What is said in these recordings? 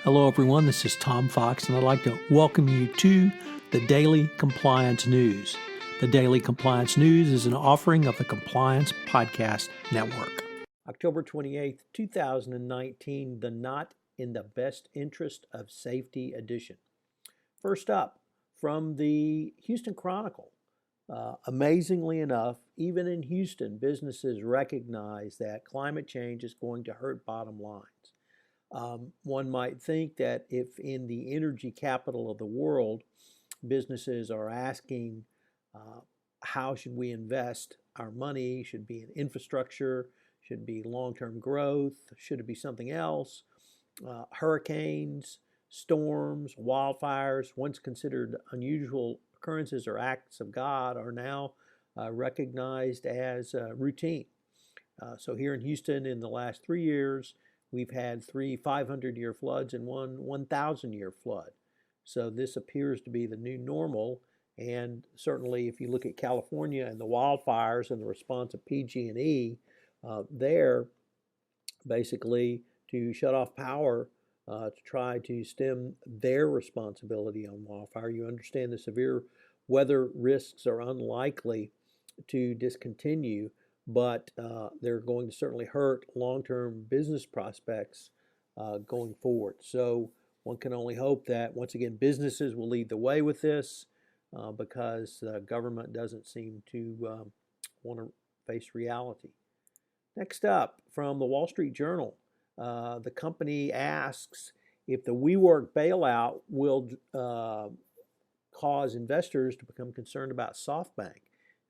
Hello, everyone. This is Tom Fox, and I'd like to welcome you to the Daily Compliance News. The Daily Compliance News is an offering of the Compliance Podcast Network. October 28th, 2019, the Not in the Best Interest of Safety edition. First up, from the Houston Chronicle. Amazingly enough, even in Houston, businesses recognize that climate change is going to hurt bottom lines. One might think that if in the energy capital of the world, businesses are asking how should we invest our money, should it be in infrastructure, should it be long-term growth, should it be something else, hurricanes, storms, wildfires, once considered unusual occurrences or acts of God, are now recognized as routine. So here in Houston, in the last 3 years, we've had 3 500-year floods and one 1,000-year flood. So this appears to be the new normal. And certainly if you look at California and the wildfires and the response of PG&E, there basically to shut off power to try to stem their responsibility on wildfire. You understand the severe weather risks are unlikely to discontinue, but they're going to certainly hurt long-term business prospects going forward. So one can only hope that, once again, businesses will lead the way with this because government doesn't seem to want to face reality. Next up, from the Wall Street Journal, the company asks if the WeWork bailout will cause investors to become concerned about Softbank.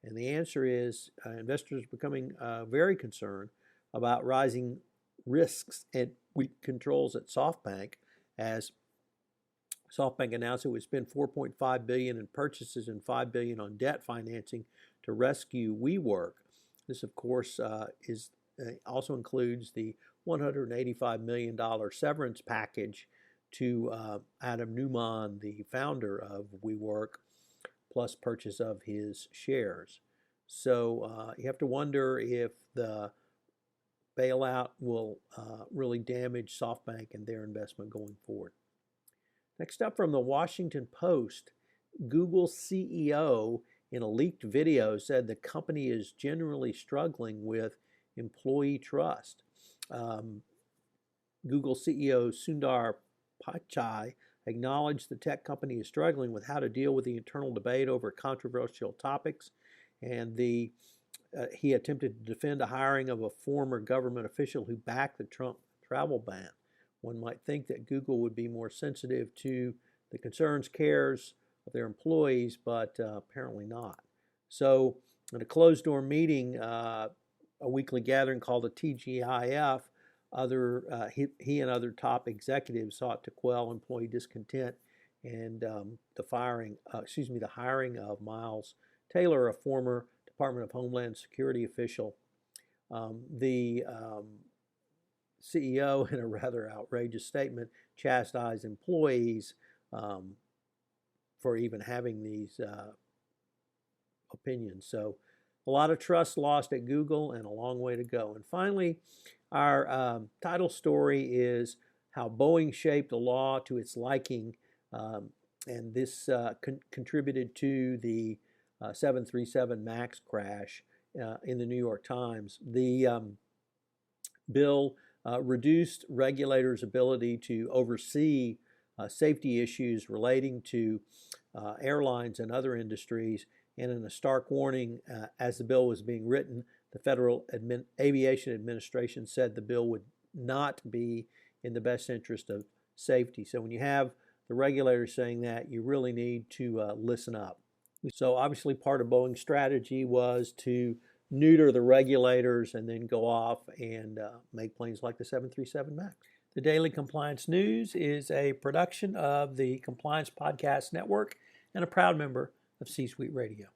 And the answer is investors are becoming very concerned about rising risks and weak controls at Softbank, as Softbank announced it would spend $4.5 billion in purchases and $5 billion on debt financing to rescue WeWork. This, of course, also includes the $185 million severance package to Adam Neumann, the founder of WeWork, plus purchase of his shares. So you have to wonder if the bailout will really damage SoftBank and their investment going forward. Next up, from the Washington Post, Google CEO in a leaked video said the company is generally struggling with employee trust. Google CEO Sundar Pichai acknowledged the tech company is struggling with how to deal with the internal debate over controversial topics, and he attempted to defend a hiring of a former government official who backed the Trump travel ban. One might think that Google would be more sensitive to the concerns, cares of their employees, but apparently not. So in a closed-door meeting, a weekly gathering called the TGIF, he and other top executives sought to quell employee discontent and the hiring of Miles Taylor, a former Department of Homeland Security official. The CEO, in a rather outrageous statement, chastised employees for even having these opinions. So a lot of trust lost at Google and a long way to go. And finally, our title story is how Boeing shaped the law to its liking, and this contributed to the 737 MAX crash in the New York Times. The bill reduced regulators' ability to oversee safety issues relating to airlines and other industries. And in a stark warning, as the bill was being written, the Federal Aviation Administration said the bill would not be in the best interest of safety. So when you have the regulators saying that, you really need to listen up. So obviously part of Boeing's strategy was to neuter the regulators and then go off and make planes like the 737 MAX. The Daily Compliance News is a production of the Compliance Podcast Network and a proud member of C-Suite Radio.